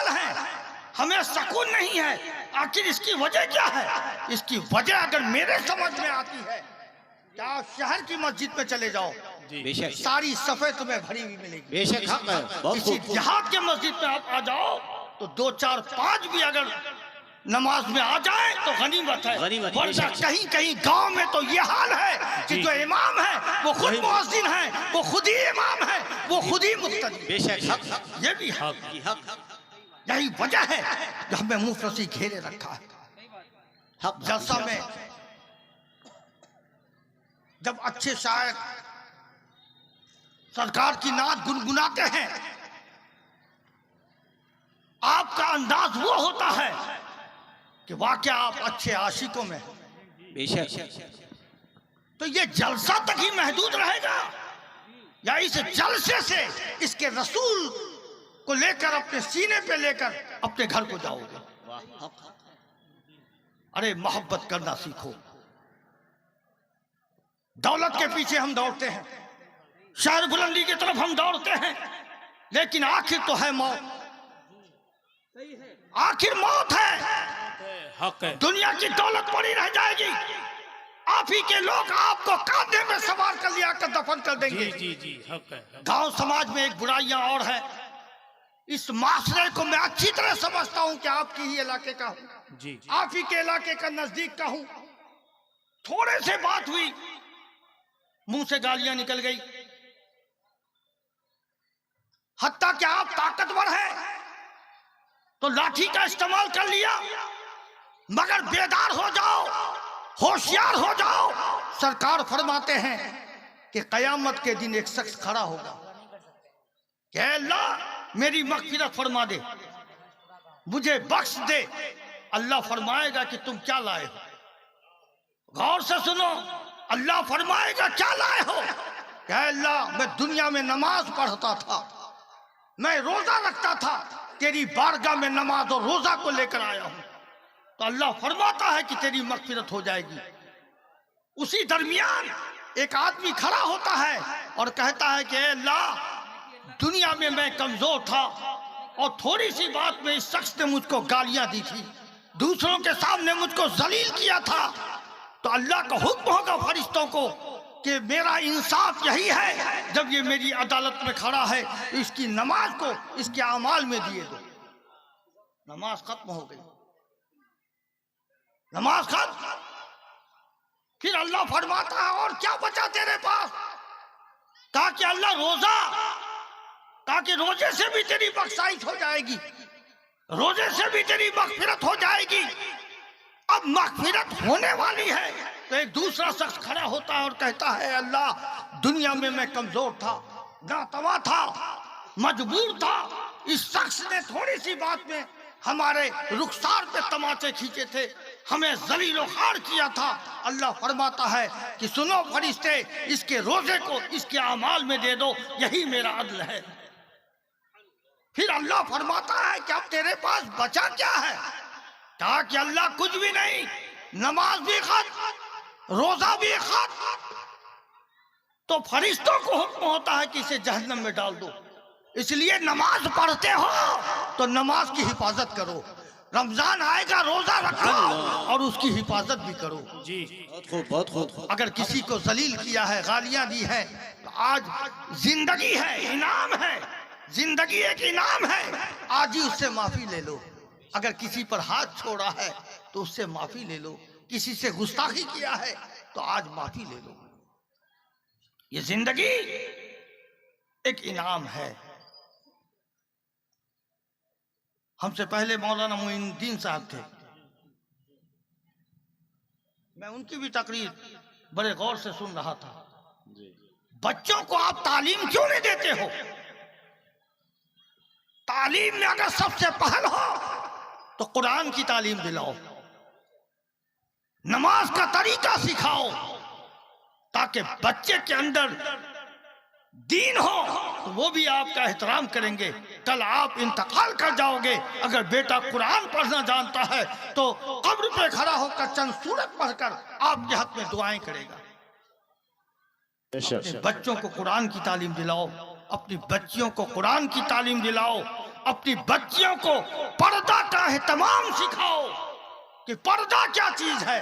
हाल है, हमें सुकून नहीं है। आखिर इसकी वजह क्या है? इसकी वजह अगर मेरे समझ में आती है, क्या आप शहर की मस्जिद में चले जाओ, सारी सफे तुम्हें भरी हुई मिलेगी। बेशक हक है, बहुत इसी खूब। जिहाद के मस्जिद में आप आ जाओ तो 2 4 5 भी अगर नमाज में आ जाए तो गनीमत है। गनीमत, वरना बेशक। कहीं कहीं गांव में तो ये हाल है कि जो इमाम है वो खुद मुअज्जिन है, वो खुद ही इमाम है, वो खुद ही मुक्तदी। बेशक हक, ये भी है। यही वजह है जो हमें मुफलसी घेरे रखा है। हक जलसा में जब अच्छे शायर सरकार की नात गुनगुनाते हैं, आपका अंदाज वो होता है कि वाकया आप अच्छे आशिकों में हैं। बेशक। तो ये जलसा तक ही महदूद रहेगा या इस जलसे से इसके रसूल को लेकर अपने सीने पे लेकर अपने घर को जाओगे? अरे मोहब्बत करना सीखो। दौलत के पीछे हम दौड़ते हैं, शहर बुलंदी की तरफ हम दौड़ते हैं, लेकिन आखिर तो है मौत। आखिर मौत है। हक है। दुनिया की दौलत पड़ी रह जाएगी, आप ही के लोग आपको कांधे में सवार कर लिया कर दफन कर देंगे। जी हक है। गांव समाज में एक बुराइयां और है। इस माशरे को मैं अच्छी तरह समझता हूं कि आपकी ही इलाके का हूं, जी आप ही के इलाके का नजदीक का हूं। थोड़े से बात हुई, मुंह से गालियां निकल गई। हत्ता कि आप ताकतवर हैं तो लाठी का इस्तेमाल कर लिया, मगर बेदार हो जाओ, होशियार हो जाओ। सरकार फरमाते हैं कि कयामत के दिन एक शख्स खड़ा होगा कि अल्लाह मेरी मग़फ़िरत फरमा दे, मुझे बख्श दे। अल्लाह फरमाएगा कि तुम क्या लाए हो? गौर से सुनो, अल्लाह फरमाएगा क्या लाए हो? कि अल्लाह मैं दुनिया में नमाज पढ़ता था, मैं रोजा रखता था, तेरी बारगाह में नमाज और रोजा को लेकर आया हूं। तो अल्लाह फरमाता है कि तेरी मग़फ़िरत हो जाएगी। उसी दरमियान एक आदमी खड़ा होता है और कहता है कि अल्लाह दुनिया में मैं कमजोर था और थोड़ी सी बात में इस शख्स ने मुझको गालियां दी थी, दूसरों के सामने मुझको जलील किया था। तो अल्लाह का हुक्म होगा फरिश्तों को कि मेरा इंसाफ यही है, जब ये मेरी अदालत में खड़ा है तो इसकी नमाज को इसके अमाल में दिए दो। नमाज खत्म हो गई, नमाज खत्म। फिर अल्लाह फरमाता है और क्या बचा तेरे पास? कहा कि अल्लाह रोजा, कहा कि रोजे से भी तेरी बख्शाइश हो जाएगी, रोजे से भी तेरी मग़फ़िरत हो जाएगी। अब मग़फ़िरत होने वाली है तो एक दूसरा शख्स खड़ा होता है और कहता है अल्लाह दुनिया में मैं कमजोर था, नातवा था, मजबूर था, इस शख्स ने थोड़ी सी बात में हमारे रुखसार पे तमाचे खींचे थे, हमें जलीलो खार किया था। अल्लाह फरमाता है कि सुनो फरिश्ते, इसके रोजे को इसके अमाल में दे दो, यही मेरा अदल है। फिर अल्लाह फरमाता है कि अब तेरे पास बचा क्या है? कहा कि अल्लाह कुछ भी नहीं, नमाज भी खत्म, रोजा भी खत्म। तो फरिश्तों को हुक्म होता है कि इसे जहन्नम में डाल दो। इसलिए नमाज पढ़ते हो तो नमाज की हिफाजत करो, रमजान आएगा रोजा रखो और उसकी हिफाजत भी करो। जी बहुत खूब, बहुत खूब। अगर किसी को जलील किया है, गालियां दी है, तो आज जिंदगी है, इनाम है, जिंदगी एक इनाम है, आज ही उससे माफी ले लो। अगर किसी पर हाथ छोड़ा है तो उससे माफी ले लो, किसी से गुस्ताखी किया है तो आज माफी ले लो। ये जिंदगी एक इनाम है। हमसे पहले मौलाना मोइनुद्दीन साहब थे, मैं उनकी भी तकरीर बड़े गौर से सुन रहा था। बच्चों को आप तालीम क्यों नहीं देते हो? तालीम में अगर सबसे पहल हो तो कुरान की तालीम दिलाओ, नमाज का तरीका सिखाओ, ताकि बच्चे के अंदर दीन हो तो वो भी आपका एहतराम करेंगे। कल आप इंतकाल कर जाओगे, अगर बेटा कुरान पढ़ना जानता है तो कब्र पे खड़ा होकर चंद सूरत पढ़कर आपके हक में दुआएं करेगा। अपने बच्चों को कुरान की तालीम दिलाओ, अपनी बच्चियों को कुरान की तालीम दिलाओ। अपनी बच्चियों को पर्दा का एहतमाम सिखाओ कि पर्दा क्या चीज है,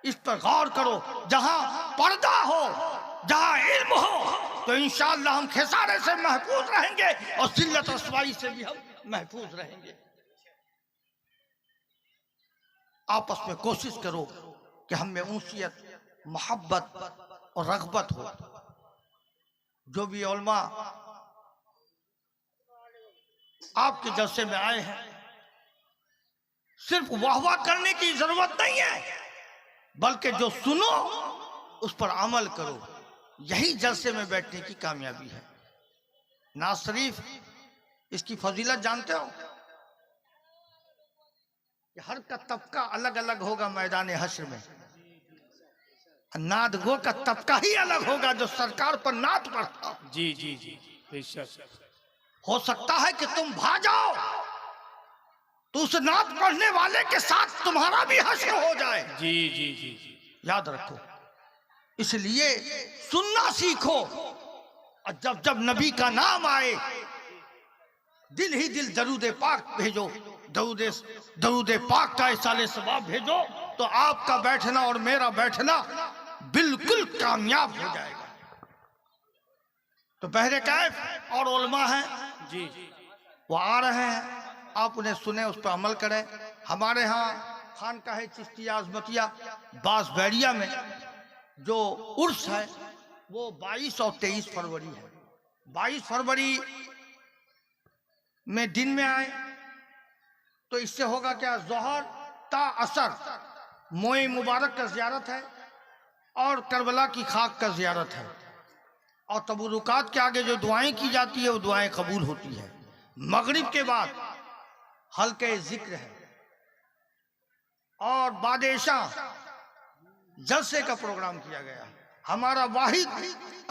इस पर गौर करो। जहां पर्दा हो, जहां इल्म हो, तो इंशाअल्लाह हम खिसारे से महफूज रहेंगे और जिल्लत रसवाई से भी हम महफूज रहेंगे। आपस में कोशिश करो कि हम में ऊंसियत, मोहब्बत और रग़बत हो। जो भी उलमा आपके जलसे में आए हैं, सिर्फ वाहवाह करने की जरूरत नहीं है, बल्कि जो सुनो उस पर अमल करो। यही जलसे में बैठने की कामयाबी है। नाज शरीफ, इसकी फजीलत जानते हो कि हर का तबका अलग अलग होगा मैदान हश्र में। नाद गो का तबका ही अलग होगा जो सरकार पर नाद पढ़ता। जी जी जी, बेशक। हो सकता है कि तुम भाग जाओ तो उस नाद पढ़ने वाले के साथ तुम्हारा भी हश्र हो जाए। जी जी जी जी, याद रखो। इसलिए सुनना सीखो, और जब जब नबी का नाम आए दिल ही दिल दरूद पाक भेजो, दरूद पाक का इसाले सवाब भेजो, तो आपका बैठना और मेरा बैठना बिल्कुल कामयाब हो जाएगा। तो बहरे कैफ और उलमा हैं जी, वो आ रहे हैं, आप उन्हें सुने, उस पर अमल करें। हमारे यहाँ खानकाह चिश्तिया अज़मतिया बास बैरिया में जो उर्स है वो 22 और 23 फरवरी है। 22 फरवरी में दिन में आए तो इससे होगा क्या, जोहर ता असर मोए मुबारक का ज़ियारत है और करबला की खाक का ज़ियारत है, और तबरुकात के आगे जो दुआएं की जाती है वो दुआएं कबूल होती है। मगरिब के बाद हल्के जिक्र है और बादेशा जलसे का प्रोग्राम किया गया। हमारा वाहिद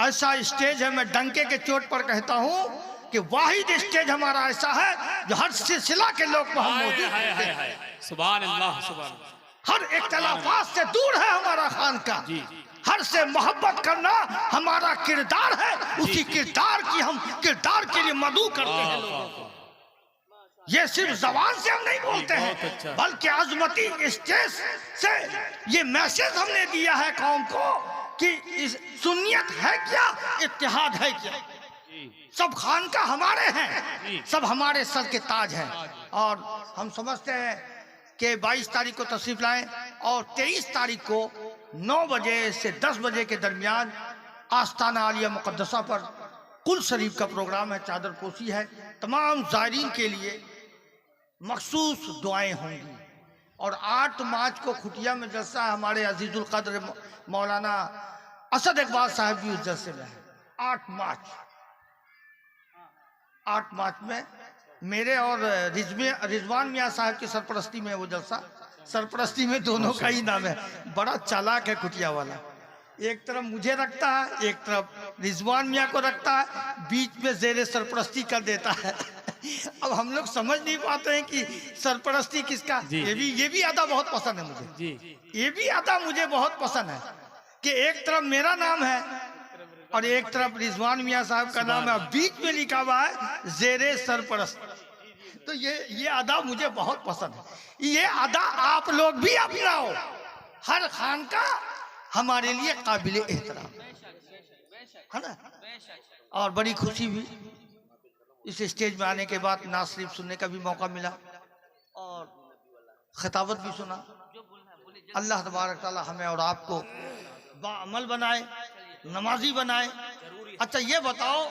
ऐसा स्टेज है, मैं डंके के चोट पर कहता हूं कि वाहिद स्टेज हमारा ऐसा है जो हर सिलसिला के लोग वहां मौजूद हैं। सुभान अल्लाह, सुभान अल्लाह। हर इख्तलाफात से दूर है हमारा खानका। जी, हर से मोहब्बत करना हमारा किरदार है। उसी किरदार की हम किरदार के लिए मदू करते हैं लोगों को। ये सिर्फ जबान से हम नहीं बोलते हैं, बल्कि अजमती स्टेज से ये मैसेज हमने दिया है कौम को कि इस सुन्नियत है क्या, इत्तेहाद है क्या। सब खानका हमारे हैं, सब हमारे सर के ताज हैं, और हम समझते हैं कि 22 तारीख को तशरीफ लाएं और 23 तारीख को 9 बजे से 10 बजे के दरमियान आस्ताना आलिया मुक़द्दसा पर कुल शरीफ का प्रोग्राम है, चादर पोशी है। तमाम ज़ायरीन के लिए मखसूस दुआएं होंगी। और 8 मार्च को खुटिया में जलसा है, हमारे अजीजुल कद्र मौलाना असद इकबाल साहब भी उस जलसे में है। 8 मार्च में मेरे और रिजवान मियाँ साहब की सरपरस्ती में वो जलसा, सरपरस्ती में दोनों का ही नाम है। बड़ा चालाक है कुटिया वाला, एक तरफ मुझे रखता है, एक तरफ रिजवान मियाँ को रखता है, बीच में जेरे सरपरस्ती कर देता है। अब हम लोग समझ नहीं पाते हैं कि सरपरस्ती किसका। ये भी अदा बहुत पसंद है मुझे। ये भी अदा मुझे बहुत पसंद है कि एक तरफ मेरा नाम है और एक तरफ रिजवान मियाँ साहब का नाम है, बीच में लिखा हुआ है जेरे सरपरस्त। तो ये अदा मुझे बहुत पसंद है। ये अदा आप लोग भी अपनाओ। हर खान का हमारे लिए काबिल एहतराम है ना। और बड़ी खुशी हुई इस स्टेज में आने के बाद, नाज़ शरीफ सुनने का भी मौका मिला और खिताबत भी सुना। अल्लाह तबारक ताला हमें और आपको बाअमल बनाए, नमाजी बनाए। अच्छा ये बताओ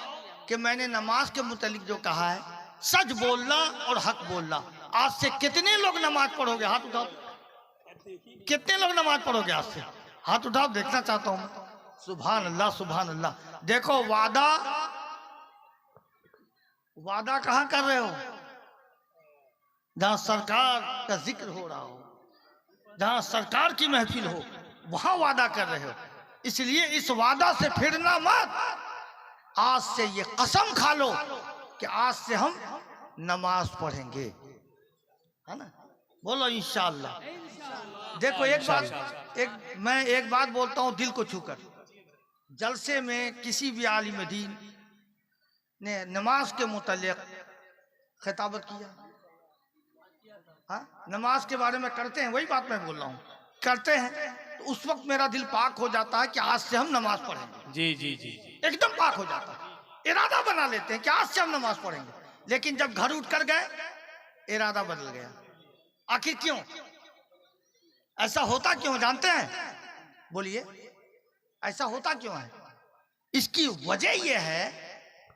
कि मैंने नमाज के मुतालिक जो कहा है, सच बोलना और हक बोलना, आज से कितने लोग नमाज पढ़ोगे? हाथ उठाओ। कितने लोग नमाज पढ़ोगे आज से? हाथ उठाओ, देखना चाहता हूँ। सुभान अल्लाह, सुभान अल्लाह। देखो वादा कहाँ कर रहे हो? जहां सरकार का जिक्र हो रहा हो, जहां सरकार की महफिल हो, वहां वादा कर रहे हो। इसलिए इस वादा से फिरना मत। आज से ये कसम खा लो कि आज से हम नमाज पढ़ेंगे, है ना। बोलो इंशाअल्लाह। देखो मैं एक बात बोलता हूँ दिल को छूकर। जलसे में किसी भी आलिम दीन ने नमाज के मुतालिक खिताबत किया। हाँ, नमाज के बारे में करते हैं, वही बात मैं बोल रहा हूँ, करते हैं तो उस वक्त मेरा दिल पाक हो जाता है कि आज से हम नमाज पढ़ेंगे। जी जी जी जी। एकदम पाक हो जाता है, इरादा बना लेते हैं कि आज से हम नमाज पढ़ेंगे। लेकिन जब घर उठ कर गए, इरादा बदल गया। आखिर क्यों ऐसा होता, क्यों जानते हैं? बोलिए, ऐसा होता क्यों है? इसकी वजह यह है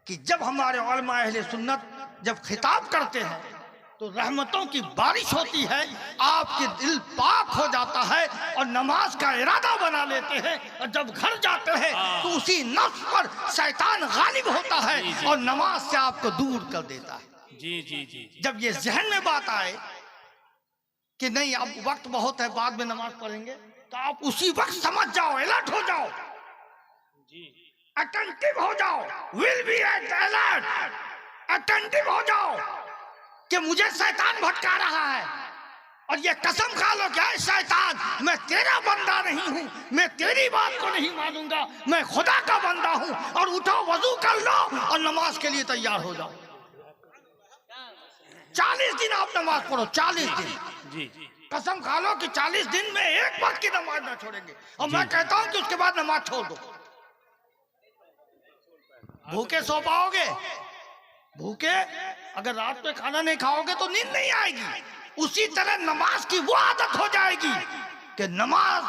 कि जब हमारे उलमा अहले सुन्नत जब खिताब करते हैं तो रहमतों की बारिश होती है, आपके दिल पाक हो जाता है और नमाज का इरादा बना लेते हैं। और जब घर जाते हैं तो उसी नफ्स पर शैतान गालिब होता है और नमाज से आपको दूर कर देता है। जी जी जी। जब ये जहन में बात आए कि नहीं अब वक्त बहुत है, बाद में नमाज पढ़ेंगे, तो आप उसी वक्त समझ जाओ, अलर्ट हो जाओ, अटेंटिव हो जाओ, will be at alert, attentive हो जाओ कि मुझे शैतान भटका रहा है। और ये कसम खा लो क्या शैतान, मैं तेरा बंदा नहीं हूं, मैं तेरी बात को नहीं मानूंगा, मैं खुदा का बंदा हूं। और उठो, वजू कर लो और नमाज के लिए तैयार हो जाओ। 40 दिन आप नमाज पढ़ो, 40 दिन जी। कसम खा लो कि 40 दिन में एक वक्त की नमाज ना छोड़ेंगे। और मैं कहता हूं कि उसके बाद नमाज छोड़ दो। भूखे सो पाओगे? भूखे अगर रात में खाना नहीं खाओगे तो नींद नहीं आएगी। उसी तरह नमाज की वो आदत हो जाएगी कि नमाज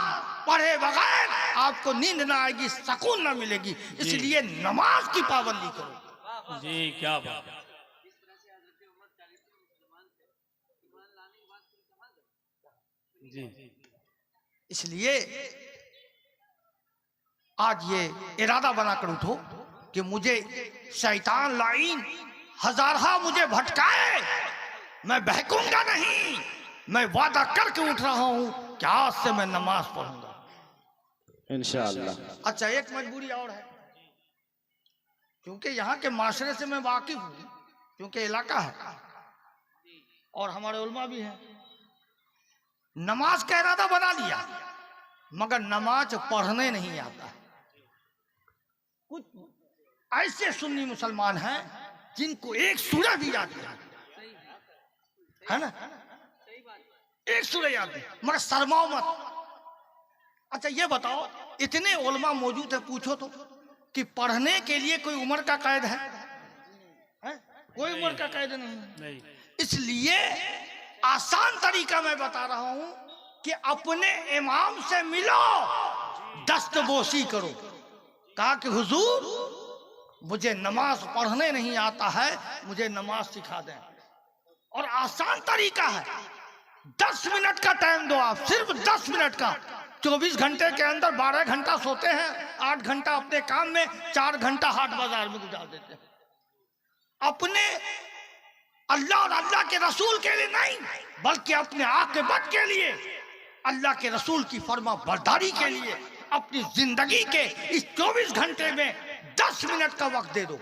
पढ़े बगैर आपको नींद ना आएगी, सुकून ना मिलेगी। इसलिए नमाज की पाबंदी करो। जी, क्या बात। जी। इसलिए आज ये इरादा बनाकर उठो कि मुझे शैतान लाइन हजारहा मुझे भटकाए, मैं बहकूंगा नहीं। मैं वादा करके उठ रहा हूं कि आज से मैं नमाज पढ़ूंगा इंशाअल्लाह। अच्छा, एक मजबूरी और है, क्योंकि यहाँ के माशरे से मैं वाकिफ हूँ, क्योंकि इलाका है और हमारे उलमा भी हैं। नमाज का इरादा बना लिया मगर नमाज पढ़ने नहीं आता। कुछ ऐसे सुन्नी मुसलमान हैं जिनको एक सूरह भी याद नहीं है ना, एक सूरह याद नहीं, मगर शर्माओ मत। अच्छा ये बताओ, इतने उलमा मौजूद है, पूछो तो कि पढ़ने के लिए कोई उम्र का कैद है? कोई उम्र का कैद नहीं। इसलिए आसान तरीका मैं बता रहा हूं कि अपने इमाम से मिलो, दस्तबोसी करो। कहा कि हुजूर मुझे नमाज पढ़ने नहीं आता है, मुझे नमाज सिखा दें। और आसान तरीका है, 10 मिनट का टाइम दो आप, सिर्फ 10 मिनट का। 24 घंटे के अंदर 12 घंटा सोते हैं, 8 घंटा अपने काम में, 4 घंटा हाट बाजार में गुजार देते हैं। अपने अल्लाह और अल्लाह के रसूल के लिए नहीं, बल्कि अपने आक़िबत के लिए, अल्लाह के रसूल की फर्मा बरदारी के लिए अपनी जिंदगी के इस 24 घंटे में 10 मिनट का वक्त दे दो।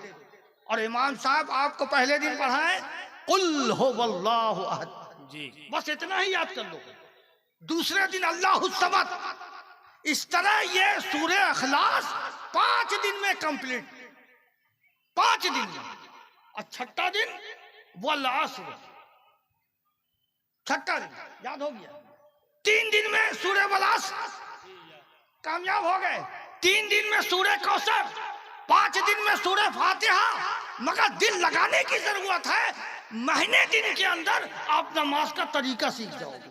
और इमाम साहब आपको पहले दिन पढ़ाएं कुल हुवल्लाहु अहद, बस इतना ही याद कर लो। दूसरे दिन अल्लाहु समद। इस तरह ये सूरह इखलास 5 दिन में कंप्लीट, 5 दिन में। और छठा दिन वल अस्र, छठा दिन याद हो गया। 3 दिन में सूरह वल अस्र कामयाब हो गए, 3 दिन में सूरह कौसर, 5 दिन में सूरह फातिहा। मगर दिल लगाने की जरूरत है, महीने दिन के अंदर आप नमाज का तरीका सीख जाओगे,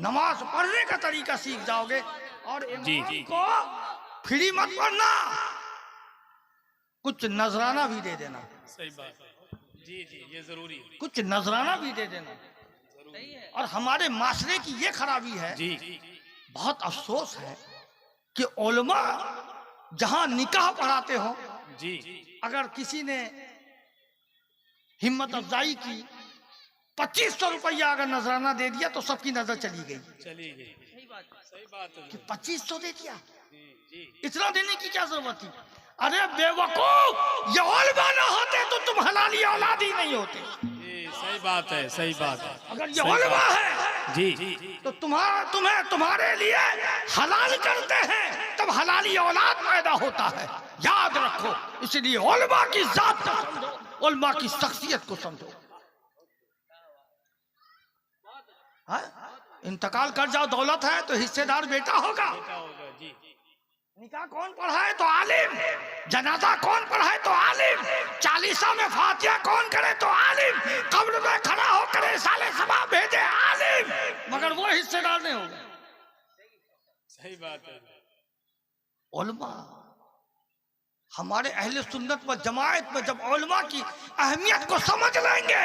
नमाज पढ़ने का तरीका सीख जाओगे। और इमाम को फ्री मत पढ़ना, कुछ नजराना भी दे देना। सही बात है। जी जी, ये जरूरी है, कुछ नजराना भी दे देना। और हमारे माशरे की ये खराबी है जी, बहुत अफसोस है कि उलमा जहां निकाह पढ़ाते हो जी, अगर किसी ने हिम्मत अफजाई की 2500 रुपया अगर नजराना दे दिया तो सबकी नजर चली गई। चली गई। सही बात है कि 2500 दे दिया, जी। इतना देने की क्या जरूरत थी? अरे बेवकूफ, ये उलमा ना होते तो तुम हलाली औलाद ही नहीं होते। सही बात है, सही बात है। अगर ये उलमा है जी तो तुम्हें तुम्हारे लिए हलाल करते हैं, तब हलाली औलाद पैदा होता है, याद रखो। इसलिए उलमा की जात को समझो। उलमा की शख्सियत को समझो। हाँ? इंतकाल कर जाओ, दौलत है तो हिस्सेदार बेटा होगा। बेटा होगा जी। निकाह कौन पढ़ाए तो आलिम, जनाजा कौन पढ़ाए तो आलिम, चालीसा में फातिहा कौन करे तो आलिम, कब्र में खड़ा हो करे साले सभा भेजे आलिम, मगर वो हिस्सेदार नहीं होगा। सही बात है। उलमा, हमारे अहले सुन्नत व जमात में जब उलमा की अहमियत को समझ लेंगे,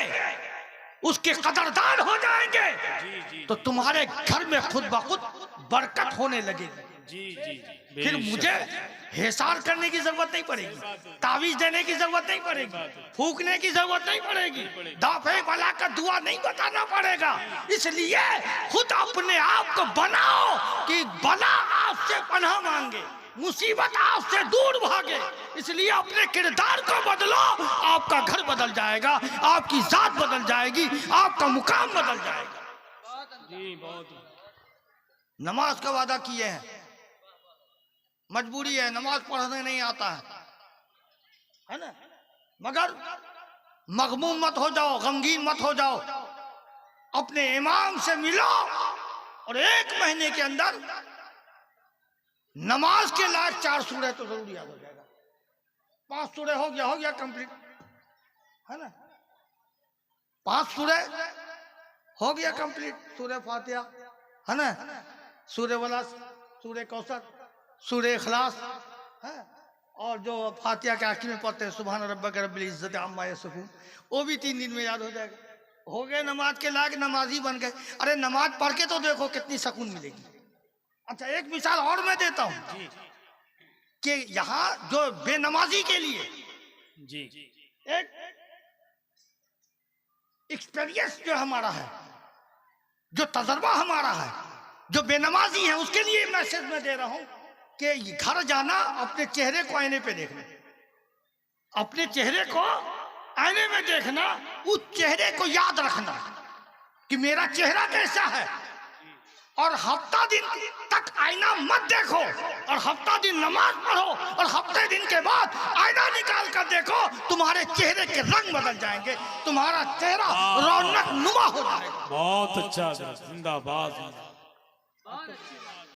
उसके कदरदान हो जाएंगे, जी जी तो तुम्हारे घर में खुद ब खुद बरकत होने लगेगी। जी जी जी। फिर मुझे हिसार करने की जरूरत नहीं पड़ेगी, तावीज देने की जरूरत नहीं पड़ेगी, फूकने की जरूरत नहीं पड़ेगी, दाफे बला का दुआ नहीं बताना पड़ेगा। इसलिए खुद अपने आप को बनाओ कि बला आपसे पनाह मांगे, मुसीबत आपसे दूर भागे। इसलिए अपने किरदार को बदलो, आपका घर बदल जाएगा, आपकी जात बदल जाएगी, आपका मुकाम बदल जाएगा। जी बहुत। नमाज का वादा किए हैं, मजबूरी है, नमाज पढ़ने नहीं आता है ना, मगर मगमूम मत हो जाओ, गमगीन मत हो जाओ, अपने इमाम से मिलो और 1 महीने के अंदर नमाज के लायक 4 सूरह तो जरूर याद हो जाएगा। 5 सूरह हो गया कंप्लीट, है ना, 5 सूरह हो गया कंप्लीट, सूरह फातिहा, है ना, सूरह वलास, सूरह कौसर, सूरह इखलास, है, और जो फातिहा के आखिर में पढ़ते हैं सुभान रब्बिक रब्बिल इज्जति अम्मा यसिफून, वो भी 3 दिन में याद हो जाएगा। हो गए नमाज के लायक, नमाजी बन गए। अरे नमाज पढ़ के तो देखो कितनी सुकून मिलेगी। अच्छा, एक मिसाल और मैं देता हूँ कि यहाँ जो बेनमाजी के लिए जी एक एक्सपीरियंस जो हमारा है, जो तजर्बा हमारा है, जो बेनमाजी है, उसके लिए मैसेज मैं दे रहा हूं कि घर जाना, अपने चेहरे को आईने पे देखना, अपने चेहरे को आईने में देखना, उस चेहरे को याद रखना कि मेरा चेहरा कैसा है, और हफ्ता दिन तक आईना मत देखो, और हफ्ता दिन नमाज पढ़ो, और हफ्ते दिन के बाद आईना निकाल कर देखो, तुम्हारे चेहरे के रंग बदल जाएंगे, तुम्हारा चेहरा रौनक नुमा हो जाएगा। बहुत अच्छा, जिंदाबाद।